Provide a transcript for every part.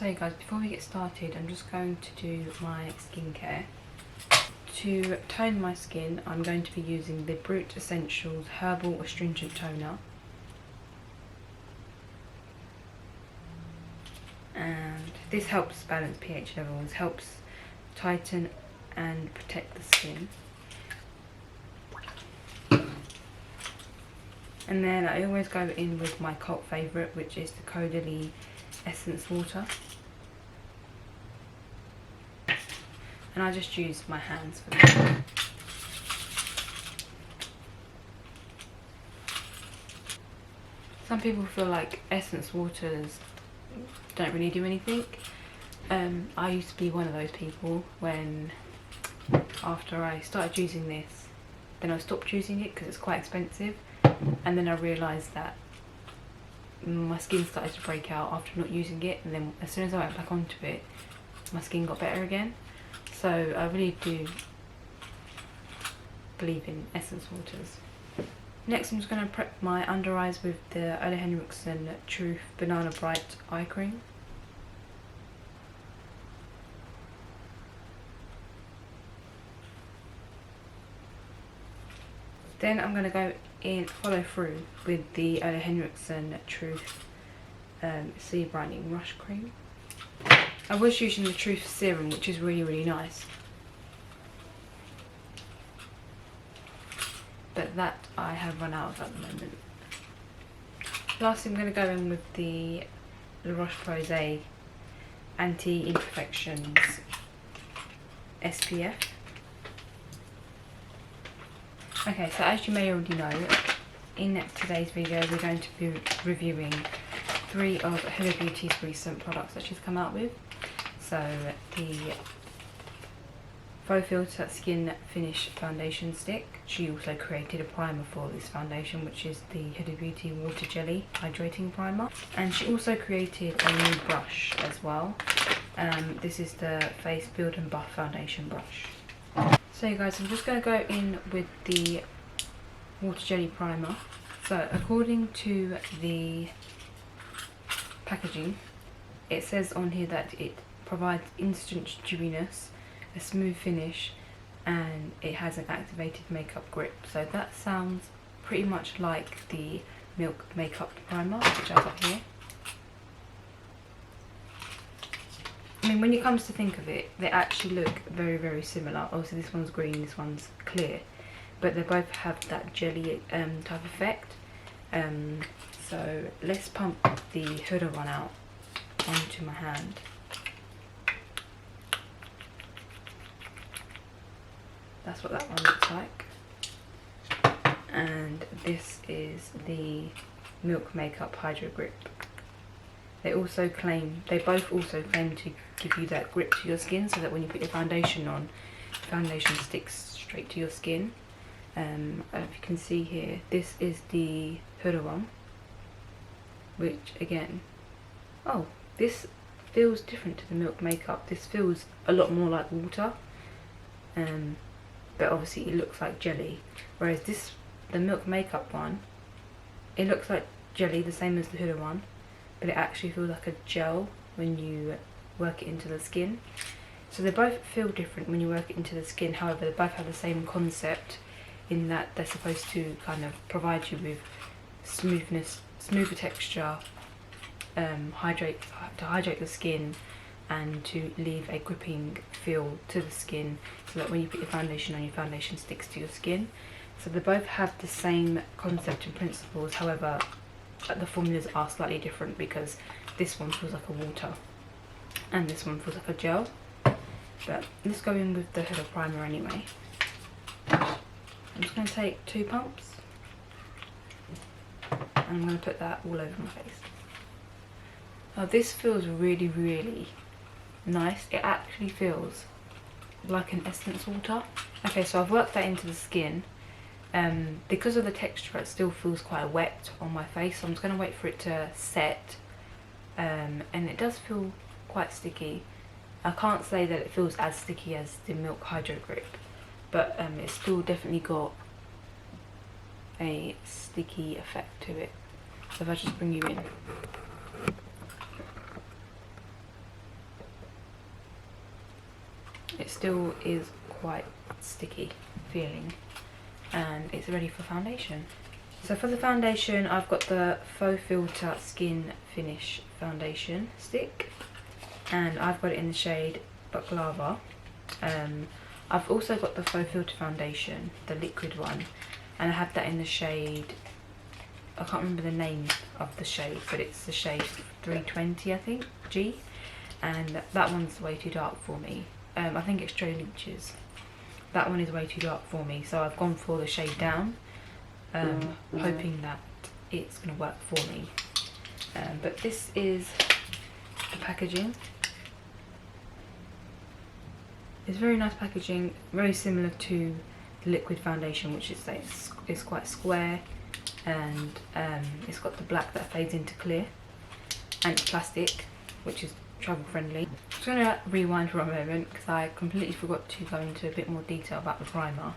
So guys, before we get started, I'm just going to do my skincare. To tone my skin, I'm going to be using the Brute Essentials Herbal Astringent Toner. And this helps balance pH levels, helps tighten and protect the skin. And then I always go in with my cult favourite, which is the Caudalie Essence Water. And I just use my hands for this. Some people feel like essence waters don't really do anything. I used to be one of those people when, after I started using this, then I stopped using it because it's quite expensive. And then I realised that my skin started to break out after not using it, and then as soon as I went back onto it, my skin got better again. So I really do believe in essence waters. Next I'm just going to prep my under eyes with the Ole Henriksen Truth Banana Bright Eye Cream. Then I'm going to go in, follow through with the Ole Henriksen Truth Sea Brightening Rush Cream. I was using the Truth Serum, which is really nice. But that I have run out of at the moment. Lastly, I'm going to go in with the La Roche-Posay Anti-Imperfections SPF. Okay, so as you may already know, in today's video we're going to be reviewing 3 of Huda Beauty's recent products that she's come out with. So the Faux Filter Skin Finish Foundation Stick. She also created a primer for this foundation, which is the Huda Beauty Water Jelly Hydrating Primer. And she also created a new brush as well. This is the Face Build and Buff Foundation brush. So you guys, I'm just going to go in with the Water Jelly Primer. So according to the packaging, it says on here that it provides instant dewiness, a smooth finish, and it has an activated makeup grip. So that sounds pretty much like the Milk Makeup Primer, which I've got here. I mean, when it comes to think of it, they actually look very similar. Obviously this one's green, this one's clear, but they both have that jelly type effect. So let's pump the Huda one out onto my hand. That's what that one looks like. And this is the Milk Makeup Hydro Grip. They both also claim to give you that grip to your skin, so that when you put your foundation on, the foundation sticks straight to your skin. If you can see here, this is the Huda one, which again, oh, this feels different to the Milk Makeup. This feels a lot more like water, but obviously it looks like jelly. Whereas the Milk Makeup one, it looks like jelly, the same as the Huda one, but it actually feels like a gel when you work it into the skin. So they both feel different when you work it into the skin. However, they both have the same concept in that they're supposed to kind of provide you with smoothness, smoother texture, hydrate the skin, and to leave a gripping feel to the skin, so that when you put your foundation on, your foundation sticks to your skin. So they both have the same concept and principles. However, the formulas are slightly different, because this one feels like a water and this one feels like a gel. But let's go in with the Huda primer anyway. I'm just going to take 2 pumps and I'm going to put that all over my face. Now this feels really nice. It actually feels like an essence water. Okay, so I've worked that into the skin. Because of the texture, it still feels quite wet on my face, so I'm just going to wait for it to set. And it does feel quite sticky. I can't say that it feels as sticky as the Milk Hydro Grip, but it's still definitely got a sticky effect to it. So if I just bring you in. it still is quite sticky feeling, and it's ready for foundation. So for the foundation, I've got the Faux Filter Skin Finish Foundation Stick, and I've got it in the shade Baklava. I've also got the Faux Filter Foundation, the liquid one, and I have that in the shade, I can't remember the name of the shade, but it's the shade 320, I think, G, and that one's way too dark for me. I think it's Trade Inches. That one is way too dark for me, so I've gone for the shade down, hoping that it's going to work for me. But this is the packaging. It's very nice packaging, very similar to the liquid foundation, which is it's quite square, and it's got the black that fades into clear, and it's plastic, which is travel friendly. I'm just going to rewind for a moment because I completely forgot to go into a bit more detail about the primer.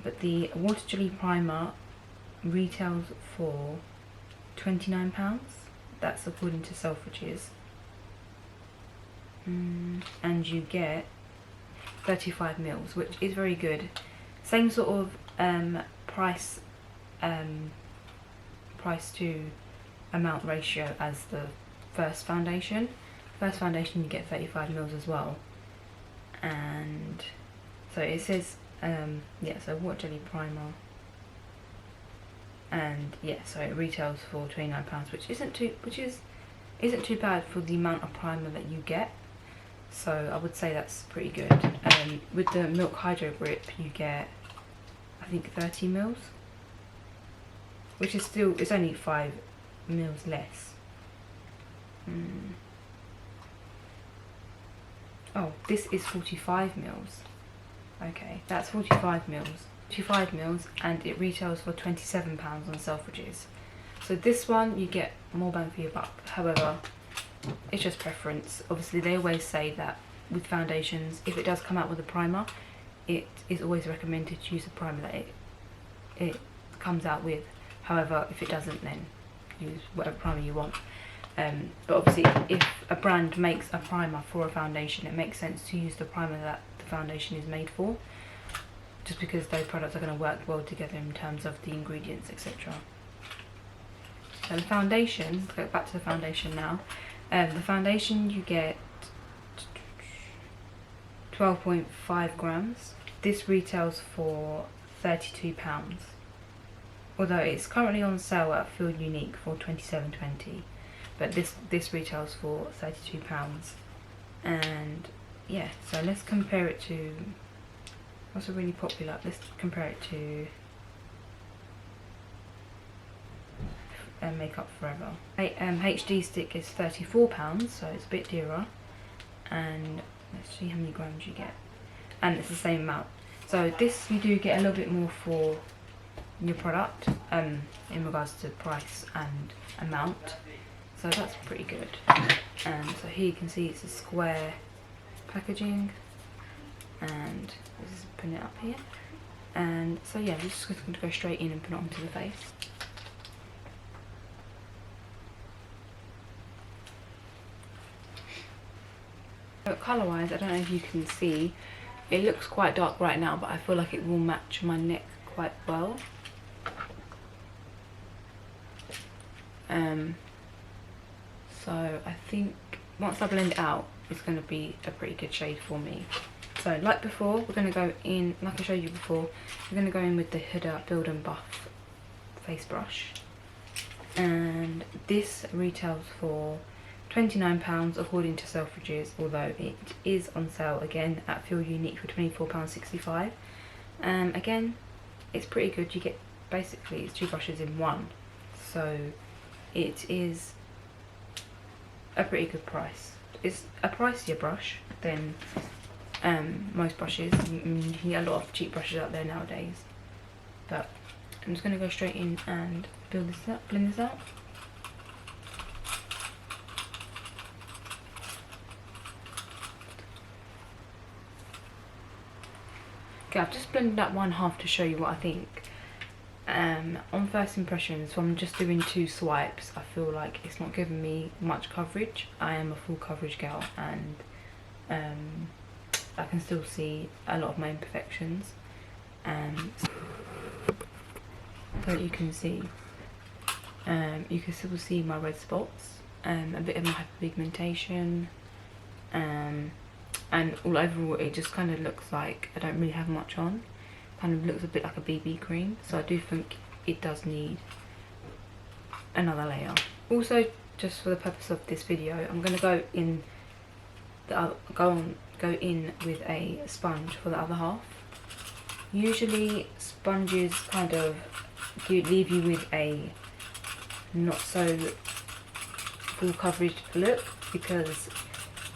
But the Water Jelly Primer retails for £29. That's according to Selfridges. And you get 35 mils, which is very good. Same sort of price to amount ratio as the first foundation. First foundation you get 35 mils as well. And so it says yeah, so Water Jelly Primer, and yeah, so it retails for £29, which isn't too bad for the amount of primer that you get. So I would say that's pretty good. With the Milk Hydro Grip you get, I think, 30 mils, which is still, it's only 5 mils less. Oh, this is 45 mils. Okay, that's 45 mils. 45 mils, and it retails for £27 on Selfridges. So this one you get more bang for your buck. However, it's just preference. Obviously they always say that with foundations, if it does come out with a primer, it is always recommended to use a primer that it comes out with. However, if it doesn't, then use whatever primer you want. But obviously if a brand makes a primer for a foundation, it makes sense to use the primer that the foundation is made for, just because those products are going to work well together in terms of the ingredients, etc. So the foundation, let's go back to the foundation now. The foundation you get 12.5 grams. This retails for £32, although it's currently on sale at Feel Unique for £27.20, but this retails for £32. And yeah, so let's compare it to what's really popular. Let's compare it to Makeup Forever. HD stick is £34, so it's a bit dearer, and let's see how many grams you get, and it's the same amount. So this you do get a little bit more for your product in regards to price and amount, so that's pretty good. And so here you can see it's a square packaging, and this is putting it up here. And so yeah, we're just going to go straight in and put it onto the face. Colour wise, I don't know if you can see, it looks quite dark right now, but I feel like it will match my neck quite well. So I think once I blend it out, it's going to be a pretty good shade for me. So like before, we're going to go in, like I showed you before, we're going to go in with the Huda Build and Buff face brush, and this retails for £29 according to Selfridges, although it is on sale again at Feel Unique for £24.65. Again, it's pretty good. You get, basically it's 2 brushes in one, so it is a pretty good price. It's a pricier brush than most brushes. You can get a lot of cheap brushes out there nowadays, but I'm just going to go straight in and blend this out. Okay, I've just blended that one half to show you what I think. On first impressions, so I'm just doing 2 swipes, I feel like it's not giving me much coverage. I am a full coverage girl, and I can still see a lot of my imperfections. So you can see, you can still see my red spots, a bit of my hyperpigmentation, and all overall it just kind of looks like I don't really have much on. Kind of looks a bit like a BB cream, so I do think it does need another layer. Also, just for the purpose of this video, I'm going to go in with a sponge for the other half. Usually sponges kind of leave you with a not so full coverage look, because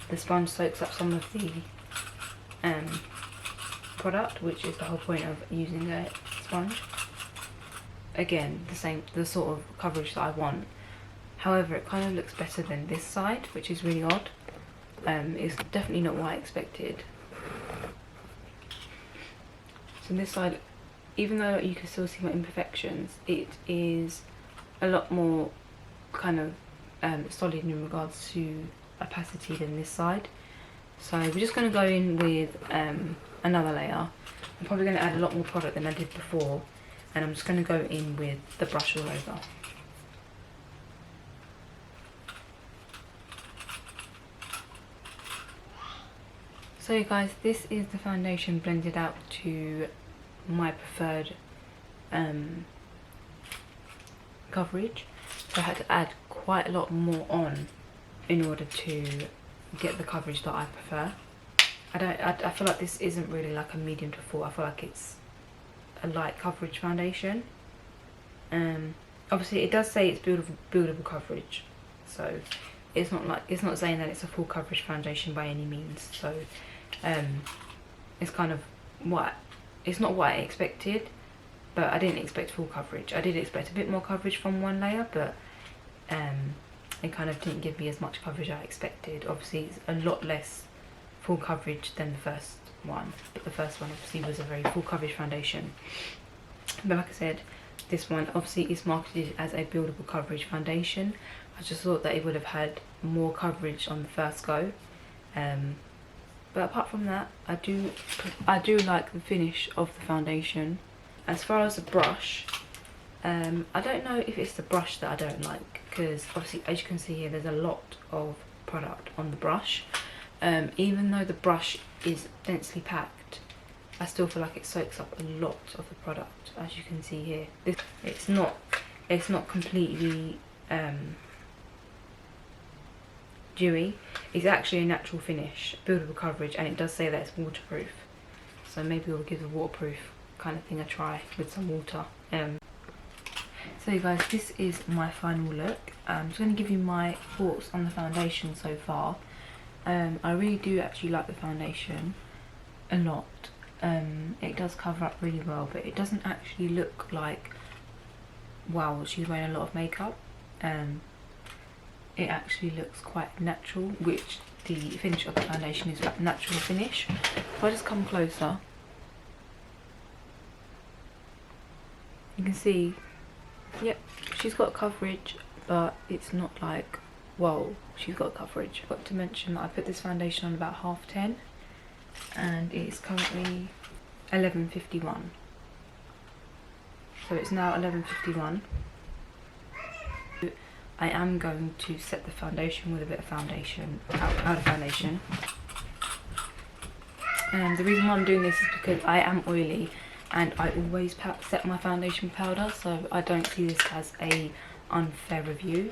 the sponge soaks up some of the product, which is the whole point of using a sponge. Again, the sort of coverage that I want. However, it kind of looks better than this side, which is really odd. It's definitely not what I expected. So this side, even though you can still see my imperfections, it is a lot more kind of solid in regards to opacity than this side. So we're just going to go in with another layer. I'm probably going to add a lot more product than I did before, and I'm just going to go in with the brush all over. So you guys, this is the foundation blended out to my preferred coverage. So I had to add quite a lot more on in order to get the coverage that I prefer. I feel like this isn't really like a medium to full. I feel like it's a light coverage foundation. Obviously it does say it's buildable coverage, so it's not saying that it's a full coverage foundation by any means. So it's kind of it's not what I expected, but I didn't expect full coverage. I did expect a bit more coverage from one layer, but it kind of didn't give me as much coverage I expected. Obviously it's a lot less full coverage than the first one, but the first one obviously was a very full coverage foundation. But like I said, this one obviously is marketed as a buildable coverage foundation. I just thought that it would have had more coverage on the first go, but apart from that, I do like the finish of the foundation. As far as the brush, I don't know if it's the brush that I don't like, because obviously as you can see here there's a lot of product on the brush. Even though the brush is densely packed, I still feel like it soaks up a lot of the product, as you can see here. It's not completely dewy. It's actually a natural finish, buildable coverage, and it does say that it's waterproof. So maybe we'll give the waterproof kind of thing a try with some water. So you guys, this is my final look. I'm just going to give you my thoughts on the foundation so far. I really do actually like the foundation a lot. It does cover up really well, but it doesn't actually look like, wow, she's wearing a lot of makeup. It actually looks quite natural, which the finish of the foundation is that natural finish. If I just come closer, you can see, yep, she's got coverage, but it's not like, whoa, she's got coverage. Got to mention that I put this foundation on about 10:30, and it is currently 11:51. So it's now 11:51. I am going to set the foundation with a bit of foundation, powder foundation. And the reason why I'm doing this is because I am oily, and I always set my foundation powder, so I don't see this as a unfair review,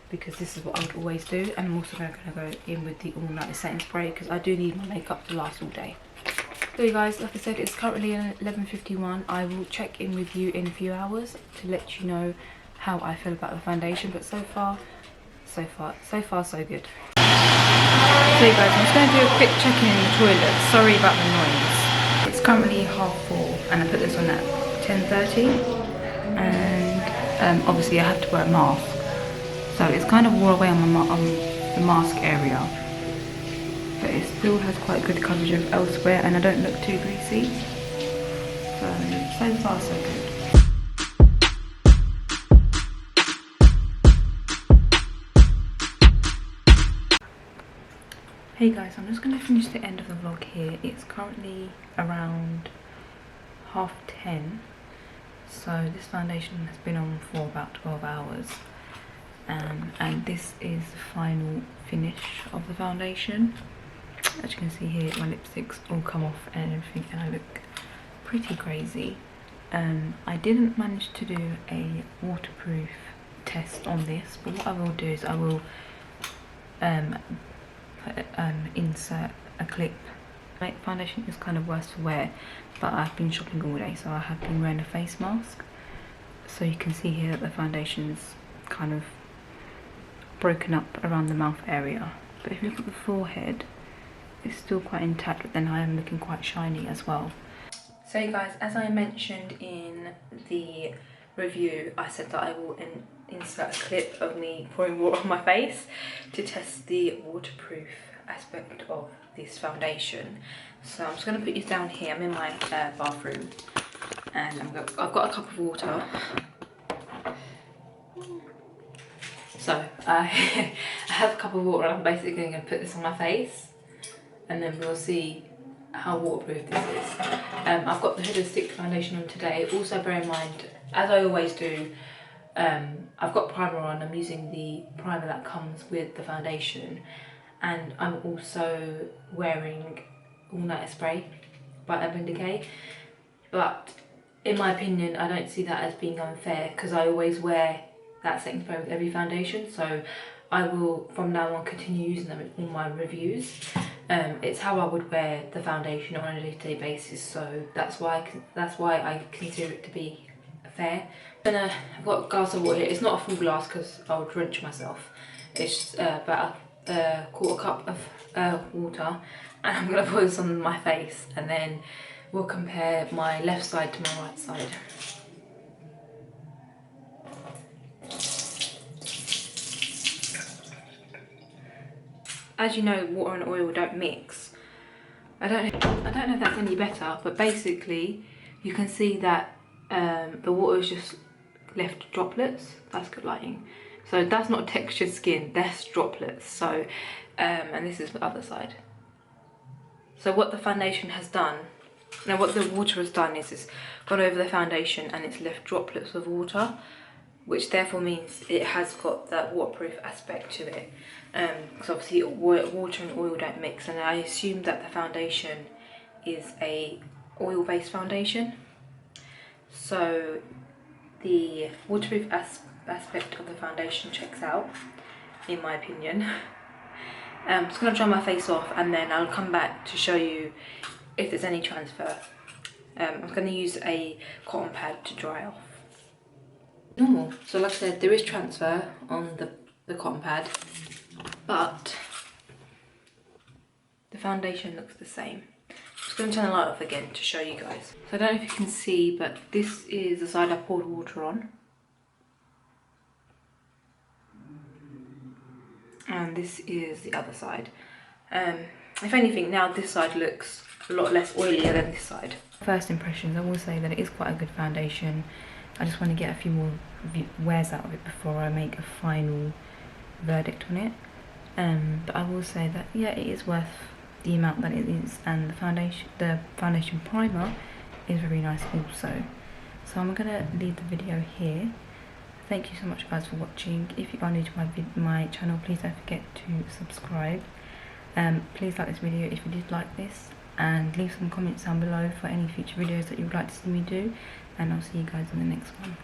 because this is what I would always do. And I'm also going to go in with the all night setting spray, because I do need my makeup to last all day. So you guys, like I said, it's currently 11:51. I will check in with you in a few hours to let you know how I feel about the foundation, but so far so good. So you guys, I'm just going to do a quick check-in in the toilet. Sorry about the noise. It's currently 4:30, and I put this on at 10:30, and obviously I have to wear a mask, so it's kind of wore away on the mask area, but it still has quite good coverage of elsewhere, and I don't look too greasy. So far so good. Hey guys, I'm just going to finish the end of the vlog here. It's currently around 10:30, so this foundation has been on for about 12 hours, and this is the final finish of the foundation. As you can see here, my lipsticks all come off and everything, and I look pretty crazy. I didn't manage to do a waterproof test on this, but what I will do is I will insert a clip. My foundation is kind of worse to wear, but I've been shopping all day, so I have been wearing a face mask. So you can see here that the foundation's kind of broken up around the mouth area. But if you look at the forehead, it's still quite intact, but then I am looking quite shiny as well. So you guys, as I mentioned in the review, I said that I will insert a clip of me pouring water on my face to test the waterproof aspect of this foundation. So I'm just going to put you down here. I'm in my bathroom, and I've got a cup of water. So I have a cup of water, and I'm basically going to put this on my face, and then we'll see how waterproof this is. I've got the Huda Stick foundation on today. Also bear in mind, as I always do, I've got primer on. I'm using the primer that comes with the foundation, and I'm also wearing All Night Spray by Urban Decay. But in my opinion, I don't see that as being unfair, because I always wear that setting spray with every foundation, so I will from now on continue using them in all my reviews. It's how I would wear the foundation on a day-to-day basis, so that's why I consider it to be fair. I've got a glass of water here. It's not a full glass because I would drench myself. It's about a quarter cup of water, and I'm going to put this on my face, and then we'll compare my left side to my right side. As you know, water and oil don't mix. I don't know if that's any better, but basically you can see that the water is just left droplets. That's good lighting. So that's not textured skin, that's droplets. So and this is the other side. So what the foundation has done, now what the water has done is it's gone over the foundation and it's left droplets of water, which therefore means it has got that waterproof aspect to it. Because obviously water and oil don't mix, and I assume that the foundation is a oil-based foundation. So the waterproof aspect of the foundation checks out, in my opinion. I'm just going to dry my face off, and then I'll come back to show you if there's any transfer. I'm going to use a cotton pad to dry off. Normal. So like I said, there is transfer on the cotton pad, but the foundation looks the same. I'm just going to turn the light off again to show you guys. So I don't know if you can see, but this is the side I poured water on, and this is the other side. If anything, now this side looks a lot less oilier than this side. First impressions, I will say that it is quite a good foundation. I just want to get a few more wears out of it before I make a final verdict on it. But I will say that yeah, it is worth the amount that it is, and the foundation primer is very nice also. So I'm gonna leave the video here. Thank you so much guys for watching. If you are new to my channel, please don't forget to subscribe. Please like this video if you did like this, and leave some comments down below for any future videos that you would like to see me do, and I'll see you guys in the next one.